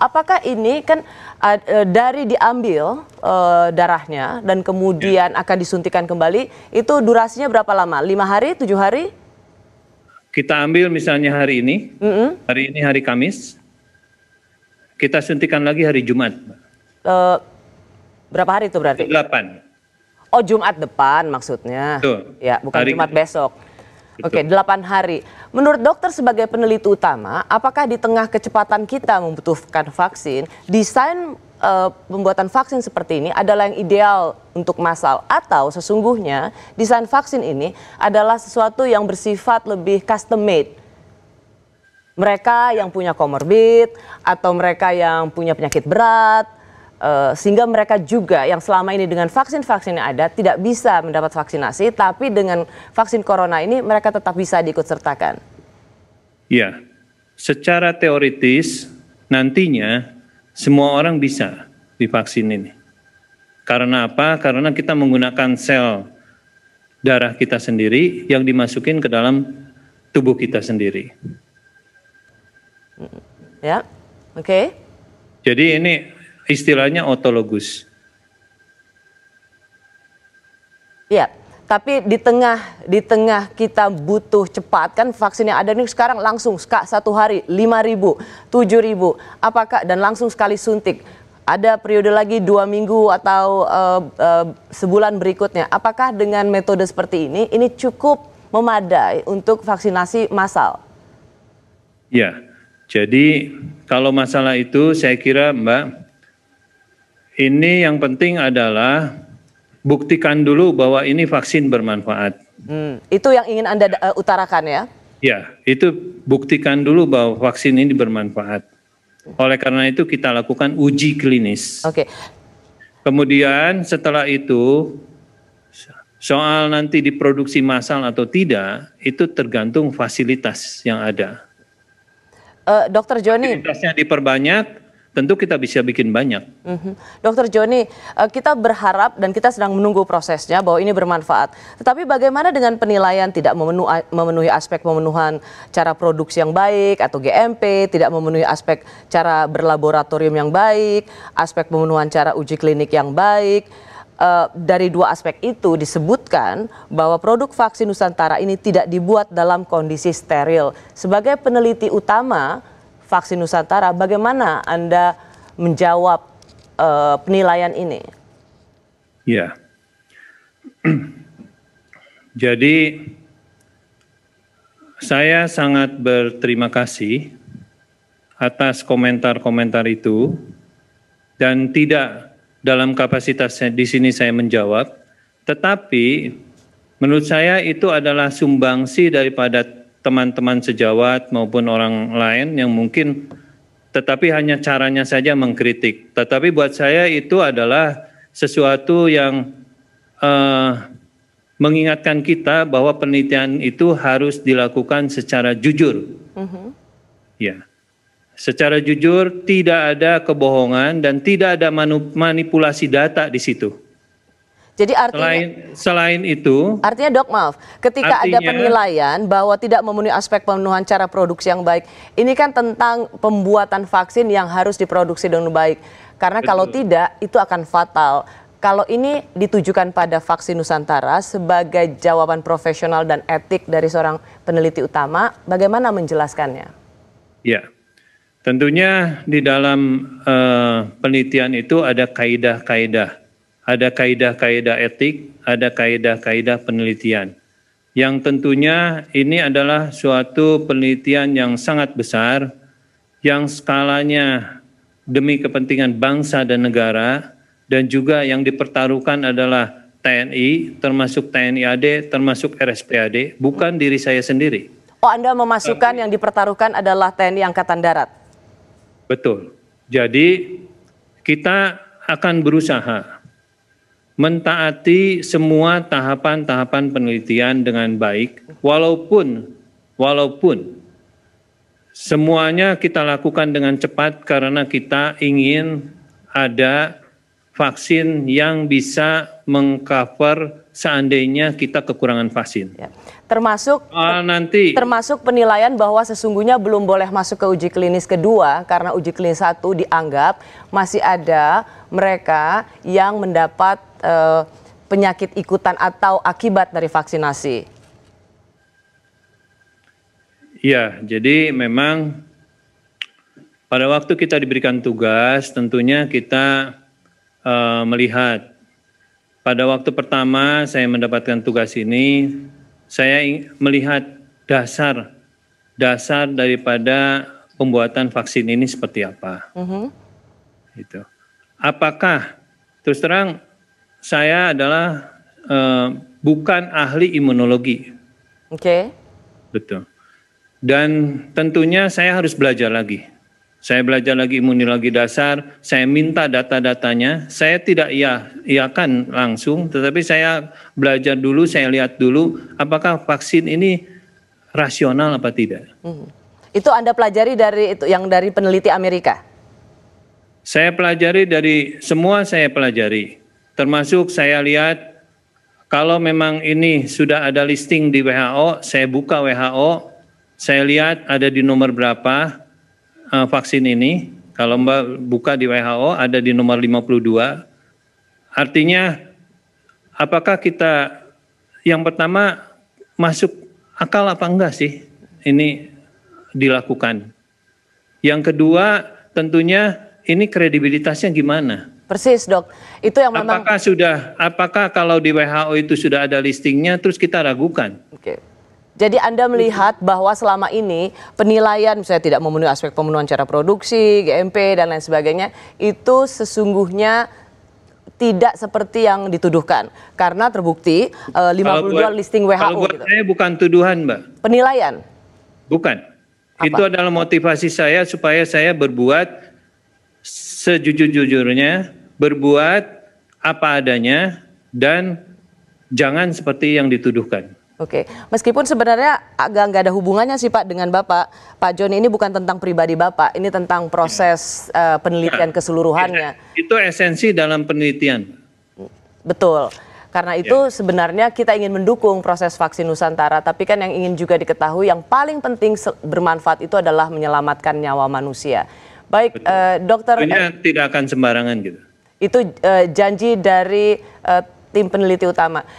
Apakah ini kan dari diambil darahnya dan kemudian akan disuntikan kembali, itu durasinya berapa lama? 5 hari, 7 hari? Kita ambil misalnya hari ini, hari ini hari Kamis, kita suntikan lagi hari Jumat. Berapa hari itu berarti? 8. Oh, Jumat depan maksudnya. Betul. Ya, bukan Hari Jumat besok. Betul. Oke, 8 hari. Menurut dokter sebagai peneliti utama, apakah di tengah kecepatan kita membutuhkan vaksin, desain pembuatan vaksin seperti ini adalah yang ideal untuk massal, atau sesungguhnya desain vaksin ini adalah sesuatu yang bersifat lebih custom made? Mereka yang punya komorbid atau mereka yang punya penyakit berat, sehingga mereka juga yang selama ini dengan vaksin-vaksin yang ada tidak bisa mendapat vaksinasi, tapi dengan vaksin corona ini mereka tetap bisa diikutsertakan. Ya, secara teoritis nantinya semua orang bisa divaksin ini. Karena apa? Karena kita menggunakan sel darah kita sendiri yang dimasukin ke dalam tubuh kita sendiri. Ya, oke. Jadi ini istilahnya otologus. Iya, tapi di tengah kita butuh cepat, kan vaksin yang ada ini sekarang langsung 1 hari 5.000, 7.000, apakah dan langsung sekali suntik. Ada periode lagi 2 minggu atau sebulan berikutnya. Apakah dengan metode seperti ini cukup memadai untuk vaksinasi massal? Ya, jadi kalau masalah itu saya kira Mbak, ini yang penting adalah buktikan dulu bahwa ini vaksin bermanfaat. Itu yang ingin Anda utarakan ya? Ya, itu buktikan dulu bahwa vaksin ini bermanfaat. Oleh karena itu kita lakukan uji klinis. Oke. Kemudian setelah itu soal nanti diproduksi massal atau tidak, itu tergantung fasilitas yang ada. Dokter Joni. Fasilitasnya diperbanyak, tentu kita bisa bikin banyak. Dokter Joni, kita berharap dan kita sedang menunggu prosesnya bahwa ini bermanfaat. Tetapi bagaimana dengan penilaian tidak memenuhi aspek pemenuhan cara produksi yang baik atau GMP, tidak memenuhi aspek cara berlaboratorium yang baik, aspek pemenuhan cara uji klinik yang baik. Dari 2 aspek itu disebutkan bahwa produk vaksin Nusantara ini tidak dibuat dalam kondisi steril. Sebagai peneliti utama vaksin Nusantara, bagaimana Anda menjawab penilaian ini? Ya, jadi saya sangat berterima kasih atas komentar-komentar itu, dan tidak dalam kapasitasnya di sini saya menjawab, tetapi menurut saya itu adalah sumbangsi daripada teman-teman sejawat maupun orang lain yang mungkin tetapi hanya caranya saja mengkritik. Tetapi buat saya itu adalah sesuatu yang mengingatkan kita bahwa penelitian itu harus dilakukan secara jujur. Ya, secara jujur, tidak ada kebohongan dan tidak ada manipulasi data di situ. Jadi artinya selain itu, artinya Dok, maaf, ketika ada penilaian bahwa tidak memenuhi aspek pemenuhan cara produksi yang baik, ini kan tentang pembuatan vaksin yang harus diproduksi dengan baik. Karena kalau tidak, itu akan fatal. Kalau ini ditujukan pada vaksin Nusantara sebagai jawaban profesional dan etik dari seorang peneliti utama, bagaimana menjelaskannya? Ya, tentunya di dalam penelitian itu ada kaidah-kaidah. Ada kaidah-kaidah etik, ada kaidah-kaidah penelitian. Yang tentunya ini adalah suatu penelitian yang sangat besar, yang skalanya demi kepentingan bangsa dan negara, dan juga yang dipertaruhkan adalah TNI, termasuk TNI AD, termasuk RSPAD, bukan diri saya sendiri. Oh, Anda memasukkan yang dipertaruhkan adalah TNI Angkatan Darat? Betul. Jadi kita akan berusaha mentaati semua tahapan-tahapan penelitian dengan baik, walaupun semuanya kita lakukan dengan cepat karena kita ingin ada vaksin yang bisa mengcover seandainya kita kekurangan vaksin. Ya. Termasuk termasuk penilaian bahwa sesungguhnya belum boleh masuk ke uji klinis kedua karena uji klinis 1 dianggap masih ada mereka yang mendapat penyakit ikutan atau akibat dari vaksinasi. Ya, jadi memang pada waktu kita diberikan tugas tentunya kita melihat pada waktu pertama saya mendapatkan tugas ini, saya melihat dasar daripada pembuatan vaksin ini seperti apa. Gitu. Apakah terus terang saya adalah bukan ahli imunologi. Oke. Betul. Dan tentunya saya harus belajar lagi. Saya belajar lagi imunologi dasar, saya minta data-datanya, saya tidak iakan langsung, tetapi saya belajar dulu, saya lihat dulu apakah vaksin ini rasional apa tidak. Itu Anda pelajari dari itu yang dari peneliti Amerika? Saya pelajari dari semua saya pelajari, termasuk saya lihat kalau memang ini sudah ada listing di WHO, saya buka WHO, saya lihat ada di nomor berapa, vaksin ini, kalau Mbak buka di WHO ada di nomor 52, artinya apakah kita yang pertama masuk akal apa enggak sih ini dilakukan. Yang kedua tentunya ini kredibilitasnya gimana? Persis dok, itu yang memang... Apakah kalau di WHO itu sudah ada listingnya terus kita ragukan? Oke. Jadi Anda melihat bahwa selama ini penilaian misalnya tidak memenuhi aspek pemenuhan cara produksi, GMP dan lain sebagainya itu sesungguhnya tidak seperti yang dituduhkan karena terbukti 52 listing WHO. Kalau buat gitu. saya bukan tuduhan, Mbak. Penilaian? Bukan. Apa? Itu adalah motivasi saya supaya saya berbuat sejujur-jujurnya, berbuat apa adanya dan jangan seperti yang dituduhkan. Oke, meskipun sebenarnya agak nggak ada hubungannya sih Pak dengan Bapak. Pak Joni ini bukan tentang pribadi Bapak, ini tentang proses penelitian keseluruhannya. Itu esensi dalam penelitian. Betul, karena itu sebenarnya kita ingin mendukung proses vaksin Nusantara, tapi kan yang ingin juga diketahui yang paling penting bermanfaat itu adalah menyelamatkan nyawa manusia. Baik, dokter. Tentunya tidak akan sembarangan gitu. Itu janji dari tim peneliti utama.